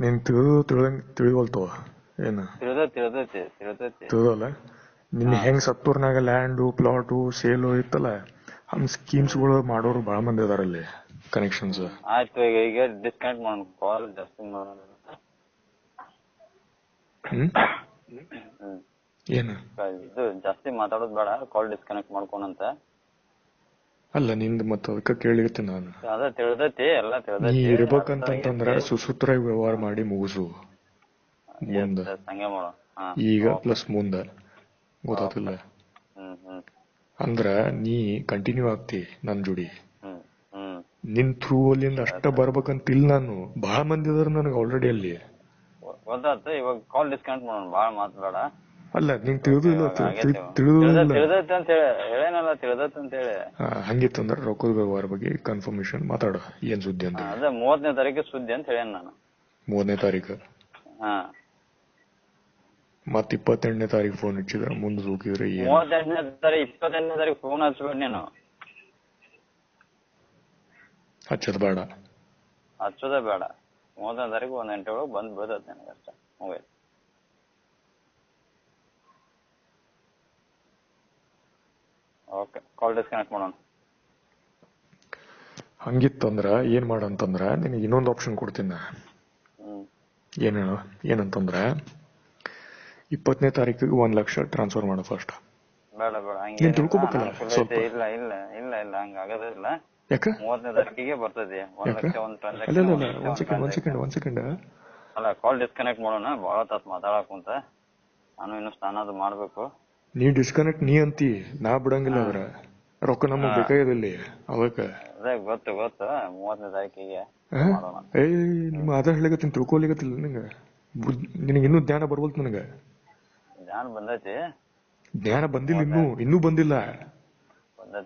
ನೀನ್ ತಿಳಿವಲ್ತು ಏನ ತಿಳಿದೈತಿ ತಿಳಿದಲ್ಲ. ನಿನ್ ಹೆಂಗ್ ಸತ್ತೂರ್ನಾಗ ಲ್ಯಾಂಡು ಪ್ಲಾಟು ಸೇಲು ಇತ್ತಲ್ಲ, ಹಂಗ್ ಸ್ಕೀಮ್ಸ್ಗಳು ಮಾಡೋರು ಬಾಳ ಮಂದಿ ಅದಾರಲ್ಲಿ ಕನೆಕ್ಷನ್ಸ್. ಆಯ್ತು, ಈಗ ಡಿಸ್ಕನೆಕ್ಟ್ ಮಾಡೋಣ ಕಾಲ್ ಜಾಸ್ತಿ ಮಾಡೋಣ. ಏನು ಇದು ಜಾಸ್ತಿ ಮಾತಾಡೋದು ಬೇಡ, ಕಾಲ್ ಡಿಸ್ಕನೆಕ್ಟ್ ಮಾಡ್ಕೊನಂತ. ಅಲ್ಲ ನಿಂದ ಮತ್ತ ಅದಕ್ಕ ಕೇಳಿಗತ್ತೆ ನಾನು. ಅದ ತಿಳಿದೈತಿ, ಎಲ್ಲ ನೀ ತಿಳಿದೈತಿ. ಇರ್ಬೇಕಂತಂದ್ರ ಸುಸೂತ್ರ ವ್ಯವಹಾರ ಮಾಡಿ ಮುಗಿಸು ಮುಂದ. ಹಂಗೆ ಮಾಡೋ ಈಗ ಪ್ಲಸ್ ಮುಂದ, ಗೊತ್ತಾತಿಲ್ಲ ಅಂದ್ರ ನೀ ಕಂಟಿನ್ಯೂ ಆಗ್ತಿ ನನ್ ಜೋಡಿ. ನಿನ್ ಥ್ರೂ ಅಲ್ಲಿಂದ ಅಷ್ಟ ಬರ್ಬೇಕಂತಿಲ್ಲ. ನಾನು ಬಹಳ ಮಂದಿ ಅದಾರ ನನಗೆ ಆಲ್ರೆಡಿ ಅಲ್ಲಿ. ಗೊತ್ತಾಯ್ತು, ಇವಾಗ ಕಾಲ್ ಡಿಸ್ಕನೆಕ್ಟ್ ಮಾಡೋಣ, ಬಾಳ ಮಾತಾಡ. ಅಲ್ಲ ನಿಂಗೆ ತಿಳಿದಿಲ್ಲ ತಿಳಿದೈತೆ ಅಂತ ಹೇಳೇನಲ್ಲ, ತಿಳಿದೈತೆ ಅಂತ ಹೇಳಿ. ಹಂಗಿತ್ತಂದ್ರ ರೊಕ್ಕದ ವ್ಯವಹಾರ ಬಗ್ಗೆ ಕನ್ಫರ್ಮೇಶನ್ ಮಾತಾಡ. ಏನ್ ಸುದ್ದಿ ಅಂತ. ಅದೇ 30ನೇ ತಾರೀಕು ಸುದ್ದಿ ಅಂತ ಹೇಳೇನ್ ನಾನು. 3ನೇ ತಾರೀಕು ಮತ್ 28ನೇ ತಾರೀಕು ಫೋನ್ ಹಚ್ಚಿದ್ರ ಮುಂದೆ ಹೋಗಿದ್ರೆ 28ನೇ ತಾರೀಕು ಫೋನ್ ಹಚ್ಬೇಡ ನೀನು. ಹಚ್ಚದ ಬೇಡ, ಹಚ್ಚೋದೇ ಬೇಡ. 30ನೇ ತಾರೀಕು 1 ಗಂಟೆ ಒಳಗೆ ಬಂದ್ ಬೀಳ್ತೈತೆ ನನಗೆ ಅಷ್ಟೇ. ಮೊಬೈಲ್ ಓಕೆ, ಕಾಲ್ ಡಿಸ್ಕನೆಕ್ಟ್ ಮಾಡೋಣ. ಹಂಗಿತ್ತಂದ್ರ ಏನ್ ಮಾಡಂತಂದ್ರ ನಿನಗೆ ಇನ್ನೊಂದು ಆಪ್ಷನ್ ಕೊಡ್ತೀನಿ. ಏನಂತಂದ್ರ 20ನೇ ತಾರೀಕಿಗೆ 1 ಲಕ್ಷ ಟ್ರಾನ್ಸ್ಫರ್ ಮಾಡು ಫಸ್ಟ್. ಬೇಡ ಬೇಡ, ನೀನ್ ತಿಳ್ಕೊಬೇಕಲ್ಲ ಸ್ವಲ್ಪ. ಇಲ್ಲ ಹಂಗ ಆಗೋದಿಲ್ಲ. ಯಾಕ 30ನೇ ತಾರೀಕಿಗೆ ಬರ್ತದೆ 1 ಲಕ್ಷ ಒಂದು ಟ್ರಾನ್ಸಾಕ್ಷನ್. ಒಂದ್ ಸೆಕೆಂಡ್ ಅಲ್ಲ, ಕಾಲ್ ಡಿಸ್ಕನೆಕ್ಟ್ ಮಾಡೋಣ, ಬಹಳ ತಾಸ್ ಮಾತಾಡಕುಂತ. ನಾನು ಇನ್ನು ಸ್ನಾನ ಅದು ಮಾಡ್ಬೇಕು. ನೀ ಡಿಸ್ಕನೆಕ್ಟ್ ನೀ ಅಂತಿ, ನಾ ಬಿಡಂಗಿಲ್ಲ. ಅವ್ರ ರೊಕ್ಕ ನಮಗ್ ಬೇಕಾಗಿದಲ್ಲಿ ಅವಕ್ಕ. ಅದೇ ಗೊತ್ತು 30ನೇ ತಾರೀಕಿಗೆ ನಿಮ್ಮ ಅದ ಹೇಳಿಗತ್ತೀನಿ, ತಿಳ್ಕೊಲಿಗತ್ತಿಲ್ಲ ನಿನಗ. ನಿನಗಿನ್ನೂ ಜ್ಞಾನ ಬರ್ವಲ್ತು ನನಗ. ಜ್ಞಾನ ಬಂದೈತಿ, ಜ್ಞಾನ ಬಂದಿಲ್ಲ, ಇನ್ನೂ ಬಂದಿಲ್ಲ.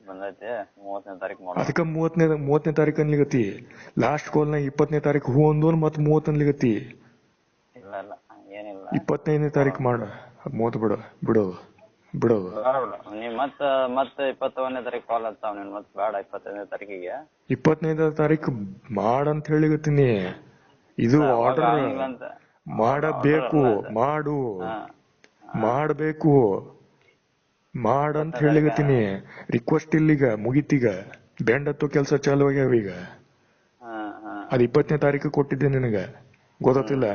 ಬಂದೈತಿ 30ನೇ ತಾರೀಕು ಮಾಡೋಣ. ಅದಕ್ಕ 30ನೇ ತಾರೀಕು ಅನ್ಲಿಗತಿ. ಲಾಸ್ಟ್ ಕಾಲ್ ನ 20ನೇ ತಾರೀಕು ಹೂ ಅಂದೋನ್ ಮತ್ 30 ಅನ್ಲಿಗತಿ. ಇಲ್ಲ ಏನಿಲ್ಲ, 25ನೇ ತಾರೀಕು ಮಾಡ. 30 ಬಿಡೋದು. ನೀ ಮತ್ತ 21ನೇ ತಾರೀಕು ಕಾಲ್ ಹಚ್ತಾವ ನೀನ್ ಮತ್ ಬೇಡ. 25ನೇ ತಾರೀಕಿಗೆ 25ನೇ ತಾರೀಕು ಮಾಡಂತ ಹೇಳಿಗತ್ತೀನಿ. ಇದು ಆರ್ಡರ್ ಮಾಡಬೇಕು, ಮಾಡಬೇಕು ಮಾಡಂತ ಹೇಳಿಗತ್ತೀನಿ. ರಿಕ್ವೆಸ್ಟ್ ಇಲ್ಲಿಗ ಮುಗಿತೀಗ, ಬೆಂಡತ್ತು ಕೆಲಸ ಚಾಲು ಆಗ್ಯಾವ ಈಗ. ಅದ್ 20ನೇ ತಾರೀಕು ಕೊಟ್ಟಿದ್ದೆ ನಿನಗ, ಗೊತ್ತಿಲ್ಲ.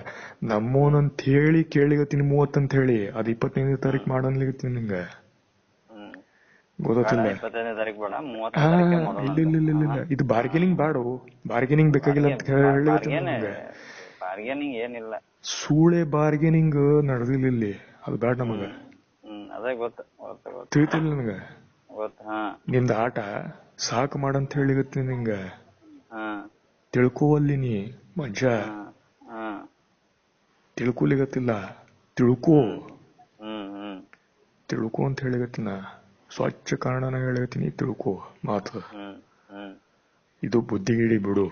ನಮ್ಮೋನಂತ ಹೇಳಿ ಕೇಳಿಗತ್ತೀನಿ 30 ಅಂತ ಹೇಳಿ. ಅದ್ 25ನೇ ತಾರೀಕು ಮಾಡನ್ಲಿಗತ್ತೀನಿ ನಿಂಗ, ಗೊತ್ತಿಲ್ಲ. ಇಲ್ಲ ಇದು ಬಾರ್ಗೇನಿಂಗ್ ಬಾಡು, ಬಾರ್ಗೇನಿಂಗ್ ಬೇಕಾಗಿಲ್ಲ ಅಂತ ಹೇಳಿಗತ್ತೀನಿ ನಿಂಗ. ಬಾರ್ಗೇನಿಂಗ್ ಏನಿಲ್ಲ, ಸೂಳೆ ಬಾರ್ಗೇನಿಂಗ್ ನಡೆದಿಲ್ಲ ಇಲ್ಲಿ. ಅದು ಬ್ಯಾಡ ನಮಗ. ಅದೇ ಗೊತ್ತು ತಿಳಿತಿಲ್ಲ ನನಗ. ನಿಂದ ಆಟ ಸಾಕು ಮಾಡಂತ ಹೇಳಿಗತ್ತೀನಿ ನಿಂಗ. ತಿಳ್ಕೋವಲ್ಲಿ ನೀ ಮಜ್ಜ, ತಿಳ್ಕೊಲಿಗತ್ತಿಲ್ಲ. ತಿಳ್ಕೋ ಅಂತ ಹೇಳಿಗತ್ತಿನ. ಸ್ವಚ್ಛ ಕಾರಣನ ಹೇಳಿಗತ್ತೀನಿ, ತಿಳ್ಕೋ ಮಾತು. ಇದು ಬುದ್ಧಿಗಿಡಿ ಬಿಡು.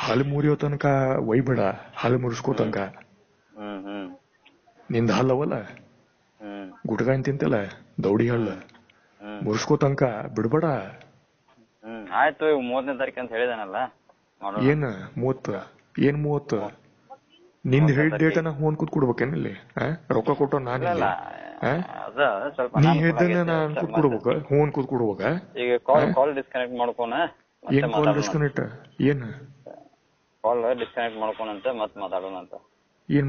ಹಾಲು ಮುರಿಯೋ ತನಕ ಒಯ್ಬೇಡ, ಹಾಲು ಮುರಿಸ್ಕೋ ತನಕ. ನಿಂದ ಹಲ್ಲವಲ್ಲ, ಗುಟ್ಕಾಯಿ ತಿಂತಲ್ಲ, ದೌಡಿ ಹಲ್ಲ, ಮುರಿಸ್ಕೋ ತನಕ ಬಿಡ್ಬೇಡ. ಆಯ್ತು, 30ನೇ ತಾರೀಕು ಅಂತ ಹೇಳಿದಾನಲ್ಲ. ಏನ್ 30 ನಿಂದ ಹೇಳಿದ ಡೇಟನ ಫೋನ್ ಕೂತ್ ಕೊಡ್ಬೇಕೇನಲ್ಲಿ? ರೊಕ್ಕ ಕೊಟ್ಟೋ ನಾನಿಲ್ಲ, ನೀ ಹೇಳ್ದನ್ನ ನಾನ್ ಕೂತ್ ಕೊಡ್ಬೇಕ, ಫೋನ್ ಕೂತ್ ಕೊಡ್ಬೇಕ. ಈಗ ಕಾಲ್ ಡಿಸ್ಕನೆಕ್ಟ್ ಮಾಡ್ಕೋಣ. ಏನ್ ಕಾಲ್ ಡಿಸ್ಕನೆಕ್ಟ್? ಏನ್ ಕಾಲ್ ಡಿಸ್ಕನೆಕ್ಟ್ ಮಾಡ್ಕೋಣಂತ ಮತ್ ಮಾತಾಡೋಣ ಅಂತ.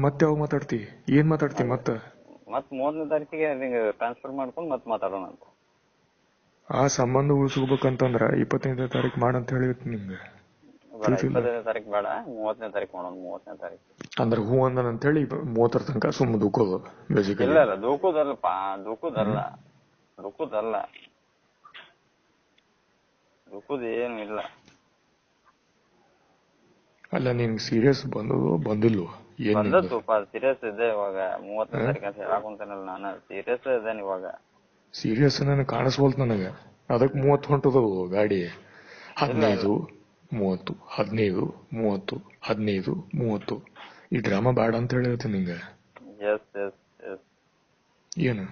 ಮತ್ತೆ ಯಾವಾಗ ಮಾತಾಡ್ತಿ? ಏನ್ ಮಾತಾಡ್ತಿ ಮತ್ತ 30ನೇ ತಾರೀಕಿಗೆ ಟ್ರಾನ್ಸ್ಫರ್ ಮಾಡ್ಕೊಂಡು ಮತ್ ಮಾತಾಡೋಣ ಅಂತ. ಆ ಸಂಬಂಧ ಉಳಿಸ್ಬೇಕಂತಂದ್ರ 25ನೇ ತಾರೀಕು ಮಾಡಂತ ಹೇಳಿತ್ತು ನಿಮ್ಗೆ. 25ನೇ ತಾರೀಕು ಬೇಡ, 30ನೇ ತಾರೀಕು ಮಾಡೋಣ. 30ನೇ ತಾರೀಕು ಅಂದ್ರೆ ಹೂ ಅಂದನ ಅಂತ ಹೇಳಿ 30ರ ತನಕ ಸುಮ್ಮ ದೂಕೋದು ಬೇಸಿಕಲಿ. ಇಲ್ಲ ದೂಕೋದಲ್ಲಪ್ಪ, ದುಃಖದ ಏನು ಇಲ್ಲ. ಅಲ್ಲ ನಿನ್ಗೆ ಸೀರಿಯಸ್ ಬಂದಿಲ್ಲ? ಬಂದತ್ತುಪ್ಪ, ಸೀರಿಯಸ್ ಇದೆ ಇವಾಗ. 30ನೇ ತಾರೀಕು ಅಂತ ಹೇಳಾಕುಂತೇನಲ್ಲ ನಾನು, ಸೀರಿಯಸ್ ಇದೇನೆ ಇವಾಗ. ಸೀರಿಯಸ್ ನನಗೆ ಕಾಣಿಸ್ಬೋಲ್ತು ನನಗೆ. ಅದಕ್ಕೆ 30 ಹೊಂಟದವು ಗಾಡಿ. 15, 30, 15, 30, 15, 30. ಈ ಡ್ರಾಮಾ ಬೇಡ ಅಂತ ಹೇಳಿರ್ತೀನಿ ನಿಂಗೆ. ಏನು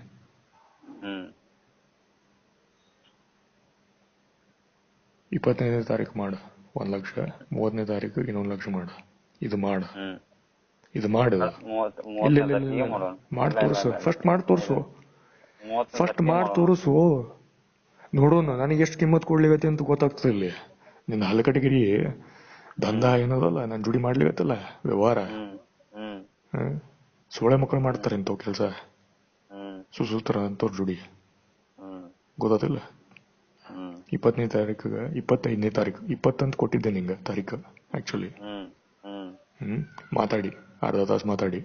25ನೇ ತಾರೀಕು ಮಾಡು. 1 ಲಕ್ಷ, 30ನೇ ತಾರೀಕು ಇನ್ನೊಂದು ಲಕ್ಷ ಮಾಡು. ಇದು ಮಾಡು, ಹ್ಮ್ ಇದು ಮಾಡು. ಇಲ್ಲ ಮೂವತ್ತನೇ ಇಲ್ಲ ತಾರೀಕಿಗೆ ಇಲ್ಲ, ಮಾಡೋಣ. ಮಾಡಿ ತೋರಿಸು, ಫಸ್ಟ್ ಮಾಡಿ ತೋರಿಸು, ಮೂವತ್ತನೇ ಫಸ್ಟ್ ತಾರೀಕಿಗೆ ಮಾಡಿ ಮಾಡೋಣ. ತೋರಿಸು. ನೋಡೋಣ ನನಗೆ ಎಷ್ಟು ಕಿಮ್ಮತ್ ಕೊಡ್ಲಿಗತ್ತೆ ಅಂತ ಗೊತ್ತಾಗ್ತದೆ ಇಲ್ಲಿ. ನಿನ್ನ ಹಲಕಟಗಿರಿ ದಂಧ ಏನದಲ್ಲ, ನಾನು ಜುಡಿ ಮಾಡ್ಲಿಗತ್ತಲ್ಲ ವ್ಯವಹಾರ. ಹ್ಮ್ ಹ್ಮ್ ಸೋಳೆ ಮಕ್ಕಳು ಮಾಡ್ತಾರೆ ಇಂಥವು ಕೆಲಸ, ಹ್ಮ್ ಸುಸೂತ್ರ ಅಂತವ್ರ ಜುಡಿ. ಹ್ಮ್ ಗೊತ್ತಾತಿಲ್ಲ. ಹ್ಮ್ 20ನೇ ತಾರೀಕು, 25ನೇ ತಾರೀಕು, 20 ಅಂತ ಕೊಟ್ಟಿದ್ದೆ ನಿಂಗೆ ತಾರೀಕು ಆಕ್ಚುಲಿ. ಹ್ಮ್ ಹ್ಮ್ ಮಾತಾಡಿ ಅರ್ಧ ತಾಸು ಮಾತಾಡಿ.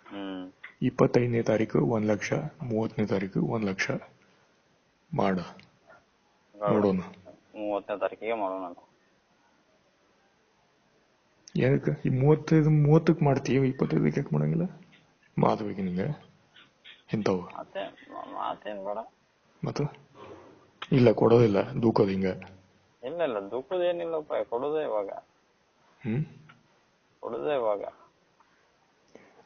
ಹ್ಮ್ 25ನೇ ತಾರೀಕು 1 ಲಕ್ಷ, 30ನೇ ತಾರೀಕು 1 ಲಕ್ಷ ಮಾಡ. ನೋಡೋಣ 30ನೇ ತಾರೀಕಿಗೆ ಮಾಡೋಣ. ಏನಕ್ಕೆ ಈ 30ಕ್ಕೆ ಮಾಡ್ತೀವಿ, 25ಕ್ಕೆ ಯಾಕೆ ಮಾಡಂಗಿಲ್ಲ? ಮಾತಬೇಕು ನಿಂಗೆ ಇಂಥವು. ಮಾತೇನ್ ಬೇಡ. ಮತ್ತು ಇಲ್ಲ ಕೊಡೋದಿಲ್ಲ, ದೂಕೋದು ಹಿಂಗ. ಇಲ್ಲ ದುಃಖದೇನಿಲ್ಲಪ್ಪ, ಕೊಡುದೇ ಇವಾಗ. ಕೊಡುದೇ ಇವಾಗ.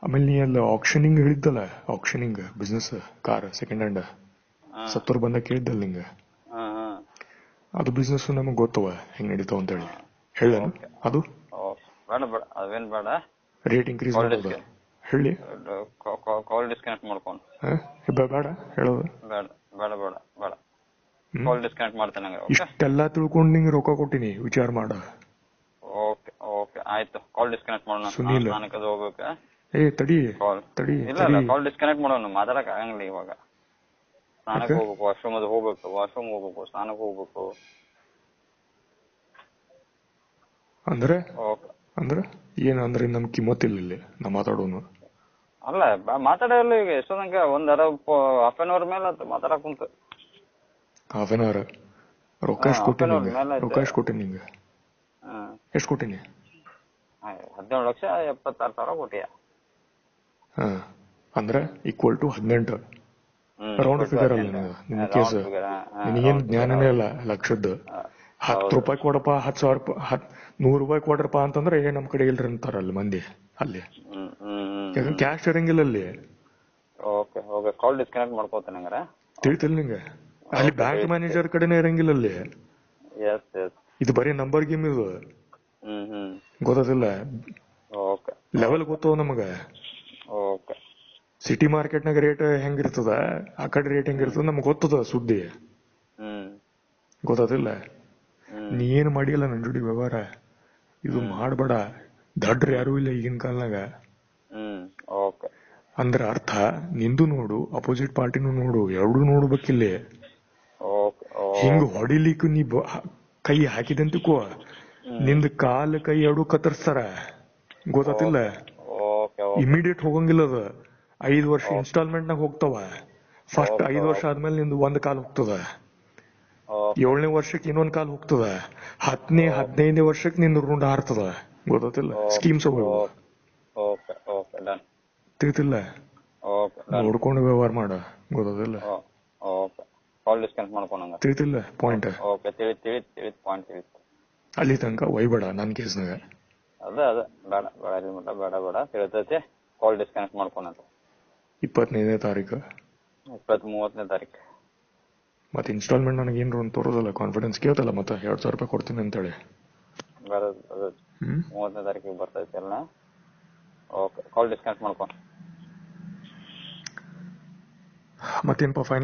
ಆಮೇಲೆ ನೀ ಎಲ್ಲ ಆಕ್ಷನಿಂಗ್ ಹೇಳಿದ್ದಲ್ಲ, ಆಕ್ಷನಿಂಗ್ ಬಿಸ್ನೆಸ್ ಕಾರ್ ಸೆಕೆಂಡ್ ಹ್ಯಾಂಡ್ ಸತ್ತೋರ್ ಬಂದ ಕೇಳಿದ್ದಲ್ಲ ನಿಂಗೆ. ಅದು ಬಿಸ್ನೆಸ್ ನಮಗ್ ಗೊತ್ತವ ಹೆಂಗ್ ನಡೀತಾವ ಅಂತ ಹೇಳಿ ಹೇಳ. ಅದು ಬೇಡ ಅವೇನ್ ಬೇಡ. ರೇಟ್ ಇನ್ಕ್ರೀಸ್ ಮಾಡೋದು ಹೇಳಿ. ಕಾಲ್ ಡಿಸ್ಕನೆಕ್ಟ್ ಮಾಡ್ಕೊಂಡು ಬೇಡ ಹೇಳೋದು. ಬೇಡ ಕಾಲ್ ಡಿಸ್ಕನೆಕ್ಟ್ ಮಾಡ್ತೇನೆ. ಇಷ್ಟೆಲ್ಲಾ ತಿಳ್ಕೊಂಡು ನಿಂಗೆ ರೊಕ್ಕ ಕೊಟ್ಟಿನಿ, ವಿಚಾರ ಮಾಡ. ಓಕೆ ಆಯ್ತು, ಕಾಲ್ ಡಿಸ್ಕನೆಕ್ಟ್ ಮಾಡೋಣ. ಸುನೀಲ್ ಸ್ನಾನಕ್ಕೆ ಹೋಗ್ಬೇಕ. ತಡಿ. ಇಲ್ಲ ಕಾಲ್ ಡಿಸ್ಕನೆಕ್ಟ್ ಮಾಡೋಣ, ಮಾತಾಡಕ್ ಆಗಂಗಿಲ್ಲ ಇವಾಗ. ಸ್ನಾನಕ್ಕೆ ಹೋಗ್ಬೇಕು, ವಾಶ್ರೂಮ್ ಹೋಗ್ಬೇಕು, ಸ್ನಾನಕ್ಕೆ ಹೋಗ್ಬೇಕು. ಅಂದ್ರೆ ಏನಂದ್ರೆ ನಮ್ ಕಿಮ್ಮತ್ತಿಲ್ಲ ಇಲ್ಲಿ ನಾ ಮಾತಾಡೋನು. ಅಲ್ಲ ಮಾತಾಡಲ್ಲ ಈಗ. ಎಷ್ಟೋ ತನಕ ಒಂದ್ ಹಾಫ್ ಅನ್ ಅವರ್ ಮೇಲೆ ಮಾತಾಡಕ್ ಕುಂತ. ಹಾಫ್ ಅನ್ ಅವರ್ ರೊಕ್ಕ ಎಷ್ಟು ಕೊಟ್ಟಿನಿ ನಿಂಗೆ? ಎಷ್ಟು ಕೊಟ್ಟಿನಿ? 17,76,000 ಕೊಟ್ಟಿಯ. ಅಂದ್ರೆ ಈಕ್ವಲ್ ಟು 18. ರೌಂಡ್ ಫಿಗರ್ ಅಲ್ಲ ನಿನ್ನ ಕೇಸ್. ನಿನಗೇನು ಜ್ಞಾನನೇ ಇಲ್ಲ ಲಕ್ಷದ್ದು. 10 ರೂಪಾಯಿ ಕೊಡಪ್ಪ, 10,000 100 ರೂಪಾಯಿ ಕೊಡ್ರಪ್ಪ ಅಂತಂದ್ರೆ ನಮ್ ಕಡೆ ಇಲ್ರಿ ಅಂತಾರಲ್ಲ ಮಂದಿ ಅಲ್ಲಿ. ಕ್ಯಾಶ್ ಇರಂಗಿಲ್ಲ ಅಲ್ಲಿ. Call disconnect ಮಾಡ್ಕೋತೇನೆ. ತಿಳಿತಿಲ್ಲ ನಿಂಗೆ? ಅಲ್ಲಿ ಬ್ಯಾಂಕ್ ಮ್ಯಾನೇಜರ್ ಕಡೆನೇ ಇರಂಗಿಲ್ಲ ಅಲ್ಲಿ. ಇದು ಬರೀ ನಂಬರ್ ಗೇಮ್ ಇದು. ಗೊತ್ತಿಲ್ಲ, ಲೆವೆಲ್ ಗೊತ್ತವ ನಮಗ. ಸಿಟಿ ಮಾರ್ಕೆಟ್ನಾಗ ರೇಟ್ ಹೆಂಗಿರ್ತದ, ಆ ಕಡೆ ರೇಟ್ ಹೆಂಗಿರ್ತದ ನಮ್ಗೆ ಗೊತ್ತದ ಸುದ್ದಿ. ಗೊತ್ತಿಲ್ಲ. ನೀ ಏನ್ ಮಾಡಿಲ್ಲ ನನ್ ಜೋಡಿ ವ್ಯವಹಾರ, ಇದು ಮಾಡ್ಬೇಡ. ದಡ್ರ ಯಾರು ಇಲ್ಲ ಈಗಿನ ಕಾಲನಾಗ. ಅಂದ್ರ ಅರ್ಥ ನಿಂದು ನೋಡು, ಅಪೋಸಿಟ್ ಪಾರ್ಟಿನೂ ನೋಡು, ಎರಡೂ ನೋಡ್ಬೇಕಿಲ್ಲಿ. ಹಿಂಗ ಹೊಡಿಲಿಕ್ಕೆ ನೀ ಕೈ ಹಾಕಿದಂತಕೋ ನಿಂದ ಕಾಲ್ ಕೈ ಎರಡು ಕತ್ತರಿಸ್ತಾರ. ಗೊತ್ತಿಲ್ಲ. ಇಮಿಡಿಯೇಟ್ ಹೋಗಂಗಿಲ್ಲ ಅದು. 5 ವರ್ಷ ಇನ್ಸ್ಟಾಲ್ಮೆಂಟ್ ನಾಗ ಹೋಗ್ತಾವ. ಫಸ್ಟ್ 5 ವರ್ಷ ಆದ್ಮೇಲೆ ನಿಂದು ಒಂದ್ ಕಾಲ್ ಹೋಗ್ತದ, 7ನೇ ವರ್ಷಕ್ಕೆ ಇನ್ನೊಂದ್ ಕಾಲ್ ಹೋಗ್ತದ, 10ನೇ 15ನೇ ವರ್ಷಕ್ಕೆ ನಿಂದು ರುಂಡ ಹಾರ್ತದ. ಗೊತ್ತಿಲ್ಲ. ಸ್ಕೀಮ್ಸ್ ತಿಳಿತಿಲ್ಲ. ನೋಡ್ಕೊಂಡು ವ್ಯವಹಾರ ಮಾಡ. ಗೊತ್ತಿಲ್ಲ. ತಿಳಿತಿಲ್ಲ ಪಾಯಿಂಟ್. ಅಲ್ಲಿ ತನಕ ಒಯ್ಬೇಡ ನನ್ ಕೇಸ್ನಾಗ. ಬೇಡ ತಿಳಿತೈತಿ. ಕಾಲ್ ಡಿಸ್ಕನೆಕ್ಟ್ ಮಾಡ್ಕೊಂಡ. 25ನೇ ತಾರೀಕು, 30ನೇ ತಾರೀಕು. ಮತ್ತೆ ಇನ್ಸ್ಟಾಲ್ಮೆಂಟ್ ನನಗೆ ಏನ್ರ ಒಂದು ತೋರೋದಲ್ಲ, ಕಾನ್ಫಿಡೆನ್ಸ್ ಕೇಳ್ತಲ್ಲ. ಮತ್ತೆ 2,000 ರೂಪಾಯಿ ಕೊಡ್ತೀನಿ ಅಂತೇಳಿ 30ನೇ ತಾರೀಕಿಗೆ ಬರ್ತೈತಿ ಅಲ್ಲ. ಕಾಲ್ ಡಿಸ್ಕನೆಕ್ಟ್ ಮಾಡ್ಕೊ. ಮತ್ತೇನಪ್ಪ ಫೈನಲ್